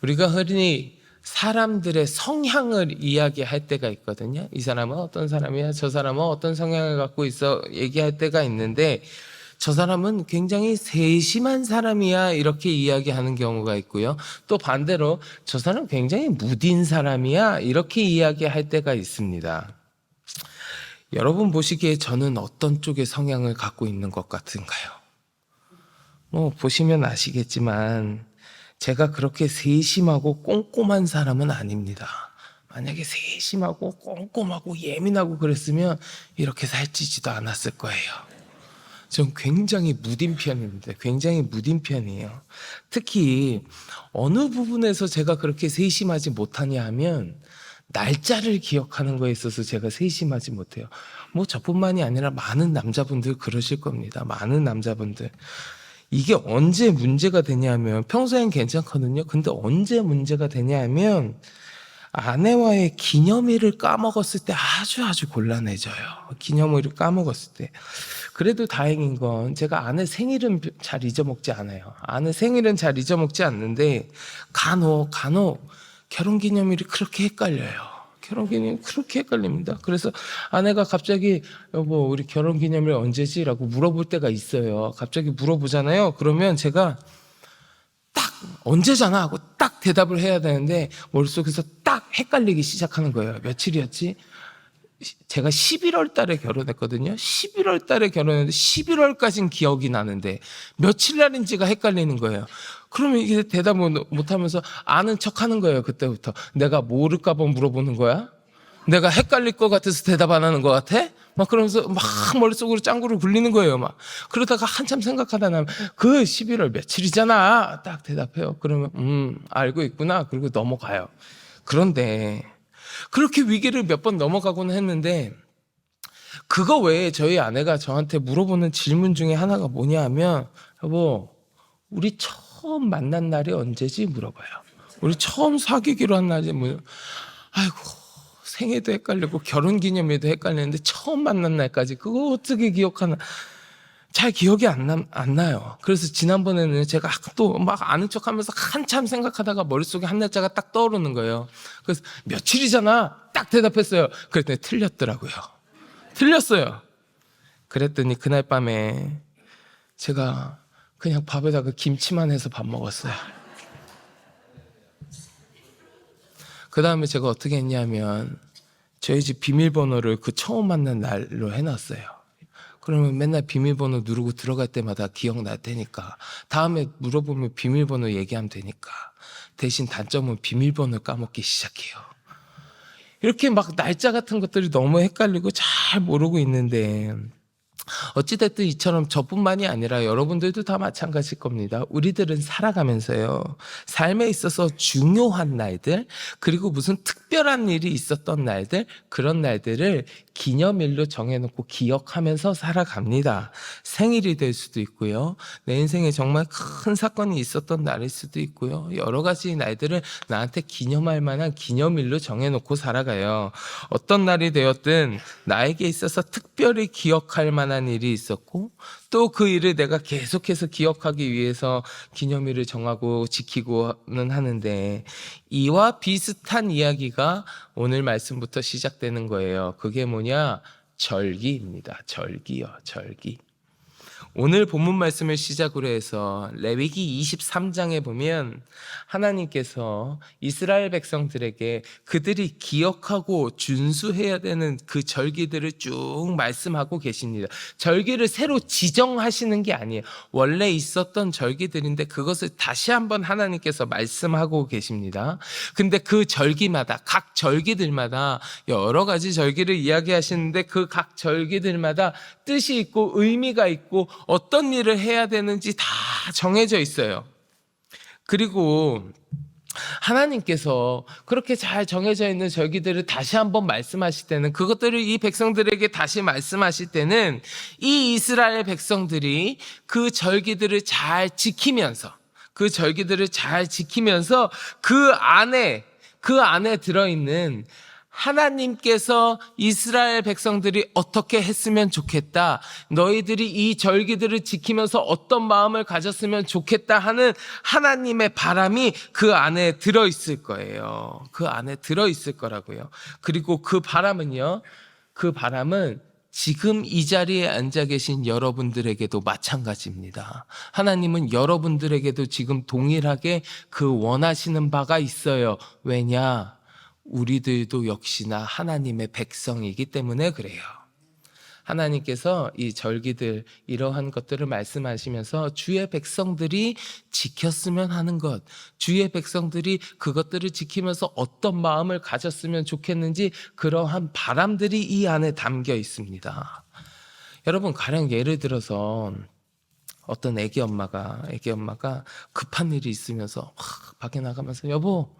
우리가 흔히 사람들의 성향을 이야기할 때가 있거든요. 이 사람은 어떤 사람이야, 저 사람은 어떤 성향을 갖고 있어, 얘기할 때가 있는데, 저 사람은 굉장히 세심한 사람이야, 이렇게 이야기하는 경우가 있고요. 또 반대로 저 사람은 굉장히 무딘 사람이야, 이렇게 이야기할 때가 있습니다. 여러분 보시기에 저는 어떤 쪽의 성향을 갖고 있는 것 같은가요? 보시면 아시겠지만 제가 그렇게 세심하고 꼼꼼한 사람은 아닙니다. 만약에 세심하고 꼼꼼하고 예민하고 그랬으면 이렇게 살찌지도 않았을 거예요. 전 굉장히 무딘 편입니다. 굉장히 무딘 편이에요. 특히 어느 부분에서 제가 그렇게 세심하지 못하냐 하면 날짜를 기억하는 거에 있어서 제가 세심하지 못해요. 저뿐만이 아니라 많은 남자분들 그러실 겁니다. 많은 남자분들. 이게 언제 문제가 되냐면 평소엔 괜찮거든요. 근데 언제 문제가 되냐면 아내와의 기념일을 까먹었을 때 아주 곤란해져요. 기념일을 까먹었을 때. 그래도 다행인 건 제가 아내 생일은 잘 잊어먹지 않아요. 아내 생일은 잘 잊어먹지 않는데 간혹 결혼기념일이 그렇게 헷갈려요. 결혼기념일 그렇게 헷갈립니다. 그래서 아내가 갑자기 여보 우리 결혼기념일 언제지? 라고 물어볼 때가 있어요. 갑자기 물어보잖아요. 그러면 제가 딱 언제잖아 하고 딱 대답을 해야 되는데 머릿속에서 딱 헷갈리기 시작하는 거예요. 며칠이었지? 제가 11월 달에 결혼했거든요. 11월 달에 결혼했는데 11월까지는 기억이 나는데 며칠 날인지가 헷갈리는 거예요. 그러면 이게 대답을 못하면서 아는 척 하는 거예요. 그때부터. 내가 모를까 봐 물어보는 거야? 내가 헷갈릴 것 같아서 대답 안 하는 것 같아? 막 그러면서 막 머릿속으로 짱구를 굴리는 거예요. 막 그러다가 한참 생각하다 나면 그 11월 며칠이잖아. 딱 대답해요. 그러면 알고 있구나. 그리고 넘어가요. 그런데 그렇게 위기를 몇 번 넘어가고는 했는데 그거 외에 저희 아내가 저한테 물어보는 질문 중에 하나가 뭐냐 하면 여보 우리 처음 만난 날이 언제지? 물어봐요. 우리 처음 사귀기로 한 날이 아이고 생애도 헷갈리고 결혼기념일도 헷갈리는데 처음 만난 날까지 그거 어떻게 기억하나. 잘 기억이 안 나요. 그래서 지난번에는 제가 또 막 아는 척 하면서 한참 생각하다가 머릿속에 한 날짜가 딱 떠오르는 거예요. 그래서 며칠이잖아. 딱 대답했어요. 그랬더니 틀렸더라고요. 틀렸어요. 그랬더니 그날 밤에 제가 그냥 밥에다가 김치만 해서 밥 먹었어요. 그 다음에 제가 어떻게 했냐면 저희 집 비밀번호를 그 처음 만난 날로 해놨어요. 그러면 맨날 비밀번호 누르고 들어갈 때마다 기억날 테니까 다음에 물어보면 비밀번호 얘기하면 되니까 대신 단점은 비밀번호를 까먹기 시작해요. 이렇게 막 날짜 같은 것들이 너무 헷갈리고 잘 모르고 있는데 어찌됐든 이처럼 저뿐만이 아니라 여러분들도 다 마찬가지일 겁니다. 우리들은 살아가면서요. 삶에 있어서 중요한 날들 그리고 무슨 특별한 일이 있었던 날들 그런 날들을 기념일로 정해놓고 기억하면서 살아갑니다. 생일이 될 수도 있고요. 내 인생에 정말 큰 사건이 있었던 날일 수도 있고요. 여러 가지 날들을 나한테 기념할 만한 기념일로 정해놓고 살아가요. 어떤 날이 되었든 나에게 있어서 특별히 기억할 만한 일이 있었고 또 그 일을 내가 계속해서 기억하기 위해서 기념일을 정하고 지키고는 하는데 이와 비슷한 이야기가 오늘 말씀부터 시작되는 거예요. 그게 뭐냐? 절기입니다. 절기요. 절기. 오늘 본문 말씀을 시작으로 해서 레위기 23장에 보면 하나님께서 이스라엘 백성들에게 그들이 기억하고 준수해야 되는 그 절기들을 쭉 말씀하고 계십니다. 절기를 새로 지정하시는 게 아니에요. 원래 있었던 절기들인데 그것을 다시 한번 하나님께서 말씀하고 계십니다. 근데 그 절기마다 각 절기들마다 여러 가지 절기를 이야기하시는데 그 각 절기들마다 뜻이 있고 의미가 있고 어떤 일을 해야 되는지 다 정해져 있어요. 그리고 하나님께서 그렇게 잘 정해져 있는 절기들을 다시 한번 말씀하실 때는 그것들을 이 백성들에게 다시 말씀하실 때는 이 이스라엘 백성들이 그 절기들을 잘 지키면서 그 절기들을 잘 지키면서 그 안에 들어있는 하나님께서 이스라엘 백성들이 어떻게 했으면 좋겠다, 너희들이 이 절기들을 지키면서 어떤 마음을 가졌으면 좋겠다 하는 하나님의 바람이 그 안에 들어있을 거예요. 그 안에 들어있을 거라고요. 그리고 그 바람은 지금 이 자리에 앉아 계신 여러분들에게도 마찬가지입니다. 하나님은 여러분들에게도 지금 동일하게 그 원하시는 바가 있어요. 왜냐? 우리들도 역시나 하나님의 백성이기 때문에 그래요. 하나님께서 이 절기들, 이러한 것들을 말씀하시면서 주의 백성들이 지켰으면 하는 것, 주의 백성들이 그것들을 지키면서 어떤 마음을 가졌으면 좋겠는지, 그러한 바람들이 이 안에 담겨 있습니다. 여러분, 가령 예를 들어서 어떤 애기 엄마가 급한 일이 있으면서 밖에 나가면서, 여보,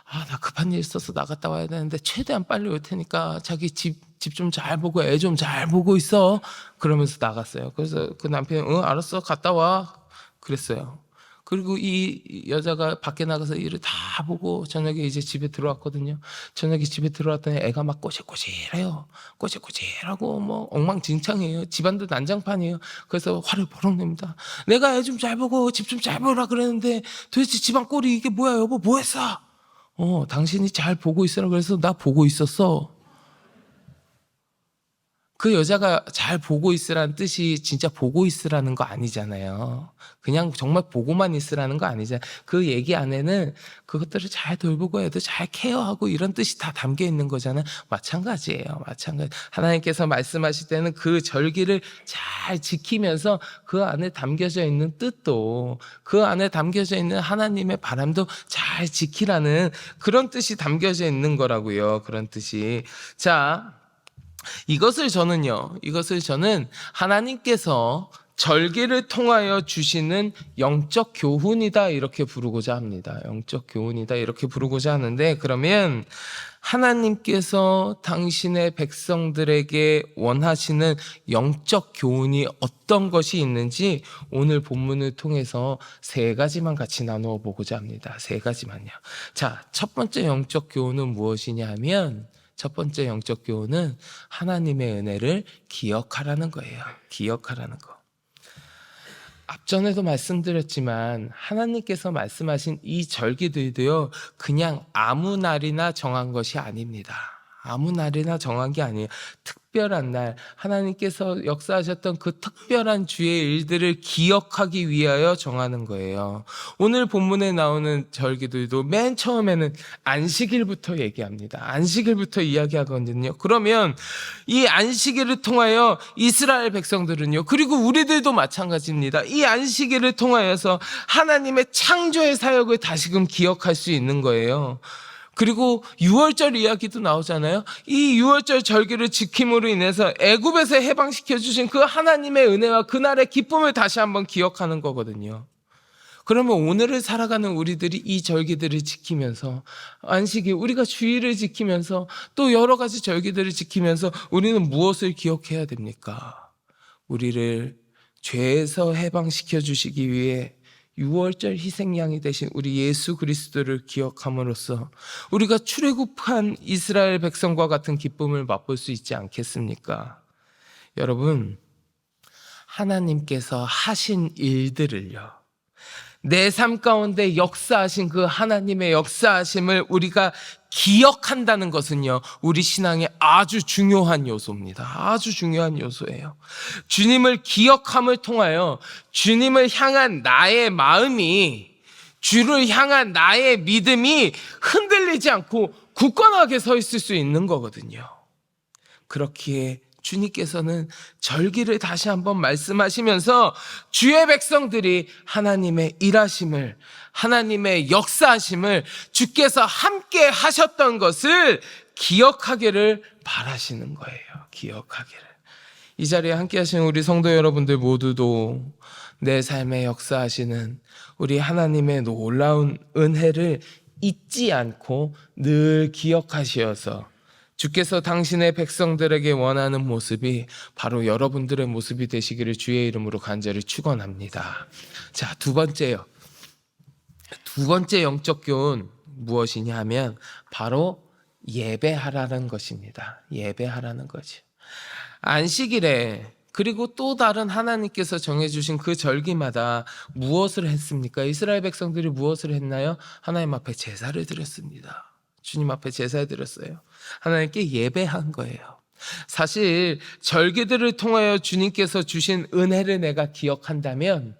나 급한 일 있어서 나갔다 와야 되는데 최대한 빨리 올 테니까 자기 집 좀 잘 보고 애 좀 잘 보고 있어. 그러면서 나갔어요. 그래서 그 남편이 알았어, 갔다 와. 그랬어요. 그리고 이 여자가 밖에 나가서 일을 다 보고 저녁에 이제 집에 들어왔거든요. 저녁에 집에 들어왔더니 애가 막 꼬질꼬질해요. 꼬질꼬질하고 뭐 엉망진창이에요. 집안도 난장판이에요. 그래서 화를 버럭 냅니다. 내가 애 좀 잘 보고 집 좀 잘 보라 그랬는데 도대체 집안 꼴이 이게 뭐야, 여보, 뭐 했어? 당신이 잘 보고 있으라 그래서 나 보고 있었어. 그 여자가 잘 보고 있으라는 뜻이 진짜 보고 있으라는 거 아니잖아요. 그냥 정말 보고만 있으라는 거 아니잖아요. 그 얘기 안에는 그것들을 잘 돌보고 애도 잘 케어하고 이런 뜻이 다 담겨 있는 거잖아요. 마찬가지예요. 마찬가지. 하나님께서 말씀하실 때는 그 절기를 잘 지키면서 그 안에 담겨져 있는 뜻도, 그 안에 담겨져 있는 하나님의 바람도 잘 지키라는 그런 뜻이 담겨져 있는 거라고요. 그런 뜻이. 자, 이것을 저는 하나님께서 절기를 통하여 주시는 영적 교훈이다, 이렇게 부르고자 합니다. 영적 교훈이다, 이렇게 부르고자 하는데, 그러면 하나님께서 당신의 백성들에게 원하시는 영적 교훈이 어떤 것이 있는지 오늘 본문을 통해서 세 가지만 같이 나누어 보고자 합니다. 세 가지만요. 자, 첫 번째 영적 교훈은 무엇이냐 하면, 첫 번째 영적 교훈은 하나님의 은혜를 기억하라는 거예요. 기억하라는 거. 앞전에도 말씀드렸지만 하나님께서 말씀하신 이 절기들도요, 그냥 아무 날이나 정한 것이 아닙니다. 아무 날이나 정한 게 아니에요. 특별한 날, 하나님께서 역사하셨던 그 특별한 주의 일들을 기억하기 위하여 정하는 거예요. 오늘 본문에 나오는 절기들도 맨 처음에는 안식일부터 얘기합니다. 안식일부터 이야기하거든요. 그러면 이 안식일을 통하여 이스라엘 백성들은요, 그리고 우리들도 마찬가지입니다. 이 안식일을 통하여서 하나님의 창조의 사역을 다시금 기억할 수 있는 거예요. 그리고 유월절 이야기도 나오잖아요. 이 유월절 절기를 지킴으로 인해서 애굽에서 해방시켜 주신 그 하나님의 은혜와 그날의 기쁨을 다시 한번 기억하는 거거든요. 그러면 오늘을 살아가는 우리들이 이 절기들을 지키면서, 안식일, 우리가 주일을 지키면서 또 여러 가지 절기들을 지키면서 우리는 무엇을 기억해야 됩니까? 우리를 죄에서 해방시켜 주시기 위해 유월절 희생양이 되신 우리 예수 그리스도를 기억함으로써 우리가 출애굽한 이스라엘 백성과 같은 기쁨을 맛볼 수 있지 않겠습니까? 여러분, 하나님께서 하신 일들을요, 내 삶 가운데 역사하신 그 하나님의 역사하심을 우리가 기억한다는 것은요, 우리 신앙의 아주 중요한 요소입니다. 아주 중요한 요소예요. 주님을 기억함을 통하여 주님을 향한 나의 마음이, 주를 향한 나의 믿음이 흔들리지 않고 굳건하게 서 있을 수 있는 거거든요. 그렇기에 주님께서는 절기를 다시 한번 말씀하시면서 주의 백성들이 하나님의 일하심을, 하나님의 역사하심을, 주께서 함께 하셨던 것을 기억하기를 바라시는 거예요. 기억하기를. 이 자리에 함께 하신 우리 성도 여러분들 모두도 내 삶에 역사하시는 우리 하나님의 놀라운 은혜를 잊지 않고 늘 기억하시어서 주께서 당신의 백성들에게 원하는 모습이 바로 여러분들의 모습이 되시기를 주의 이름으로 간절히 축원합니다. 자, 두 번째요. 두 번째 영적 교훈 무엇이냐 하면 바로 예배하라는 것입니다. 예배하라는 거죠. 안식일에 그리고 또 다른 하나님께서 정해주신 그 절기마다 무엇을 했습니까? 이스라엘 백성들이 무엇을 했나요? 하나님 앞에 제사를 드렸습니다. 주님 앞에 제사를 드렸어요. 하나님께 예배한 거예요. 사실 절기들을 통하여 주님께서 주신 은혜를 내가 기억한다면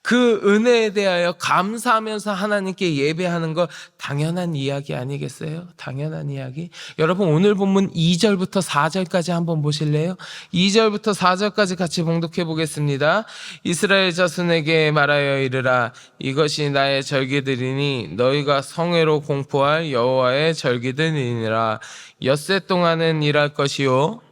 그 은혜에 대하여 감사하면서 하나님께 예배하는 거 당연한 이야기 아니겠어요? 당연한 이야기. 여러분 오늘 본문 2절부터 4절까지 한번 보실래요? 2절부터 4절까지 같이 봉독해 보겠습니다. 이스라엘 자손에게 말하여 이르라. 이것이 나의 절기들이니 너희가 성회로 공포할 여호와의 절기들이니라. 엿새 동안은 일할 것이요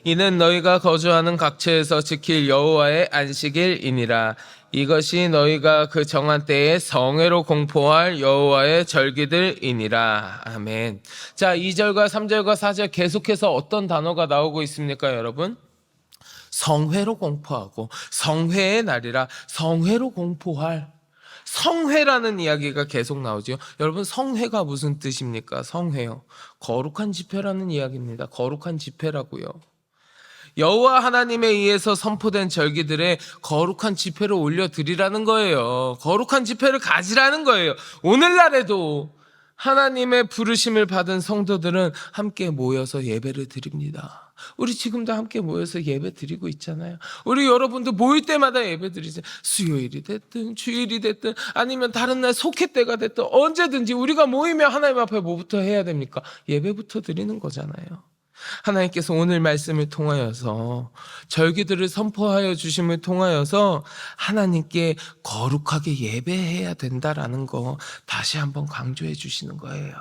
이는 너희가 거주하는 각처에서 지킬 여호와의 안식일이니라. 이것이 너희가 그 정한 때에 성회로 공포할 여호와의 절기들이니라. 아멘. 자, 2절과 3절과 4절 계속해서 어떤 단어가 나오고 있습니까, 여러분? 성회로 공포하고 성회의 날이라. 성회로 공포할. 성회라는 이야기가 계속 나오죠. 여러분 성회가 무슨 뜻입니까? 성회요. 거룩한 집회라는 이야기입니다. 거룩한 집회라고요. 여호와 하나님에 의해서 선포된 절기들에 거룩한 집회를 올려드리라는 거예요. 거룩한 집회를 가지라는 거예요. 오늘날에도 하나님의 부르심을 받은 성도들은 함께 모여서 예배를 드립니다. 우리 지금도 함께 모여서 예배 드리고 있잖아요. 우리 여러분도 모일 때마다 예배 드리죠. 수요일이 됐든 주일이 됐든 아니면 다른 날 속회 때가 됐든 언제든지 우리가 모이면 하나님 앞에 뭐부터 해야 됩니까? 예배부터 드리는 거잖아요. 하나님께서 오늘 말씀을 통하여서 절기들을 선포하여 주심을 통하여서 하나님께 거룩하게 예배해야 된다라는 거 다시 한번 강조해 주시는 거예요.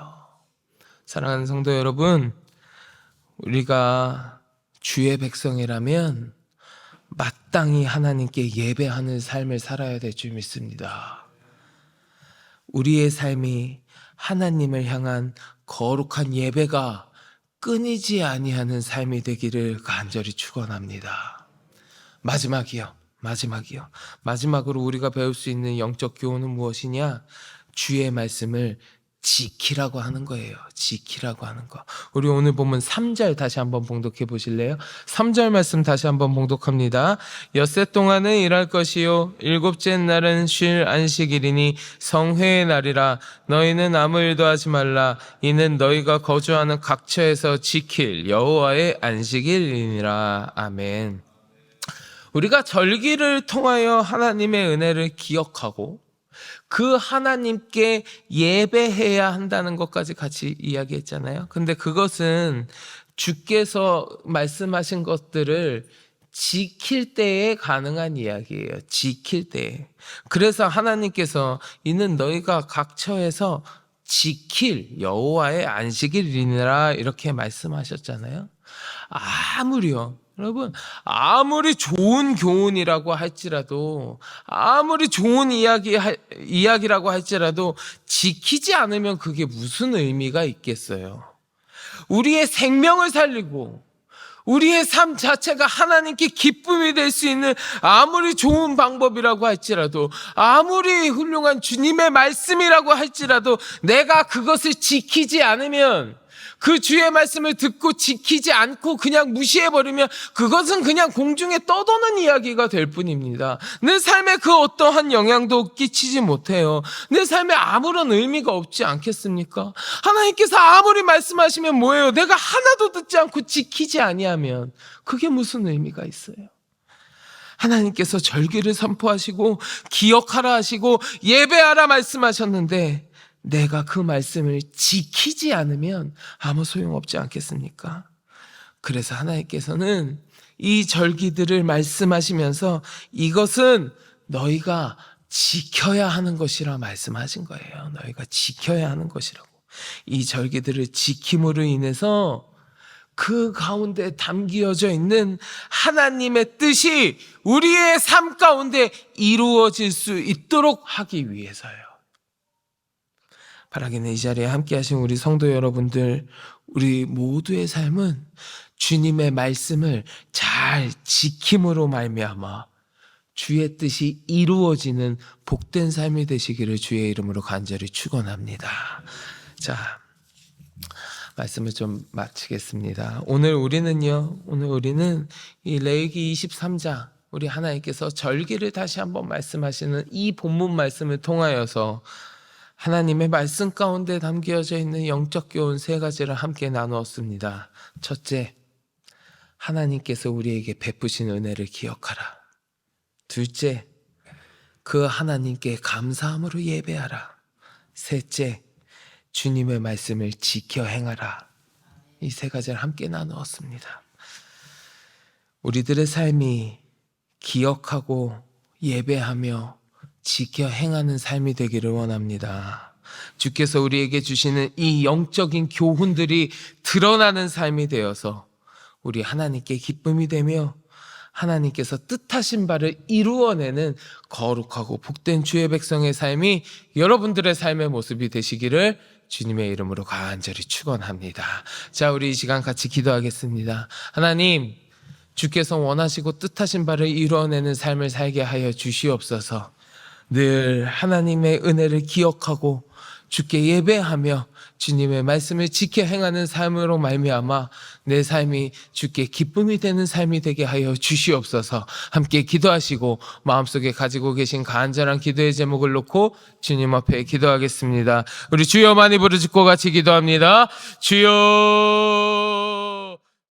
사랑하는 성도 여러분, 우리가 주의 백성이라면 마땅히 하나님께 예배하는 삶을 살아야 될 줄 믿습니다. 우리의 삶이 하나님을 향한 거룩한 예배가 끊이지 아니하는 삶이 되기를 간절히 축원합니다. 마지막으로 우리가 배울 수 있는 영적 교훈은 무엇이냐? 주의 말씀을 지키라고 하는 거예요. 지키라고 하는 거. 우리 오늘 보면 3절 다시 한번 봉독해 보실래요? 3절 말씀 다시 한번 봉독합니다. 엿새 동안은 일할 것이요 일곱째 날은 쉴 안식일이니 성회의 날이라. 너희는 아무 일도 하지 말라. 이는 너희가 거주하는 각처에서 지킬 여호와의 안식일이니라. 아멘. 우리가 절기를 통하여 하나님의 은혜를 기억하고 그 하나님께 예배해야 한다는 것까지 같이 이야기했잖아요. 근데 그것은 주께서 말씀하신 것들을 지킬 때에 가능한 이야기예요. 지킬 때에. 그래서 하나님께서 이는 너희가 각처에서 지킬 여호와의 안식일이니라 이렇게 말씀하셨잖아요. 여러분, 아무리 좋은 교훈이라고 할지라도, 아무리 좋은 이야기라고 할지라도 지키지 않으면 그게 무슨 의미가 있겠어요? 우리의 생명을 살리고 우리의 삶 자체가 하나님께 기쁨이 될 수 있는 아무리 좋은 방법이라고 할지라도, 아무리 훌륭한 주님의 말씀이라고 할지라도 내가 그것을 지키지 않으면, 그 주의 말씀을 듣고 지키지 않고 그냥 무시해버리면 그것은 그냥 공중에 떠도는 이야기가 될 뿐입니다. 내 삶에 그 어떠한 영향도 끼치지 못해요. 내 삶에 아무런 의미가 없지 않겠습니까? 하나님께서 아무리 말씀하시면 뭐예요? 내가 하나도 듣지 않고 지키지 아니하면 그게 무슨 의미가 있어요? 하나님께서 절기를 선포하시고 기억하라 하시고 예배하라 말씀하셨는데 내가 그 말씀을 지키지 않으면 아무 소용없지 않겠습니까? 그래서 하나님께서는 이 절기들을 말씀하시면서 이것은 너희가 지켜야 하는 것이라 말씀하신 거예요. 너희가 지켜야 하는 것이라고. 이 절기들을 지킴으로 인해서 그 가운데 담겨져 있는 하나님의 뜻이 우리의 삶 가운데 이루어질 수 있도록 하기 위해서요. 바라기는 이 자리에 함께 하신 우리 성도 여러분들, 우리 모두의 삶은 주님의 말씀을 잘 지킴으로 말미암아 주의 뜻이 이루어지는 복된 삶이 되시기를 주의 이름으로 간절히 축원합니다. 자, 말씀을 좀 마치겠습니다. 오늘 우리는 이 레위기 23장, 우리 하나님께서 절기를 다시 한번 말씀하시는 이 본문 말씀을 통하여서 하나님의 말씀 가운데 담겨져 있는 영적 교훈 세 가지를 함께 나누었습니다. 첫째, 하나님께서 우리에게 베푸신 은혜를 기억하라. 둘째, 그 하나님께 감사함으로 예배하라. 셋째, 주님의 말씀을 지켜 행하라. 이 세 가지를 함께 나누었습니다. 우리들의 삶이 기억하고 예배하며 지켜 행하는 삶이 되기를 원합니다. 주께서 우리에게 주시는 이 영적인 교훈들이 드러나는 삶이 되어서 우리 하나님께 기쁨이 되며 하나님께서 뜻하신 바를 이루어내는 거룩하고 복된 주의 백성의 삶이 여러분들의 삶의 모습이 되시기를 주님의 이름으로 간절히 축원합니다. 자, 우리 이 시간 같이 기도하겠습니다. 하나님, 주께서 원하시고 뜻하신 바를 이루어내는 삶을 살게 하여 주시옵소서. 늘 하나님의 은혜를 기억하고 주께 예배하며 주님의 말씀을 지켜 행하는 삶으로 말미암아 내 삶이 주께 기쁨이 되는 삶이 되게 하여 주시옵소서. 함께 기도하시고 마음속에 가지고 계신 간절한 기도의 제목을 놓고 주님 앞에 기도하겠습니다. 우리 주여 많이 부르짖고 같이 기도합니다. 주여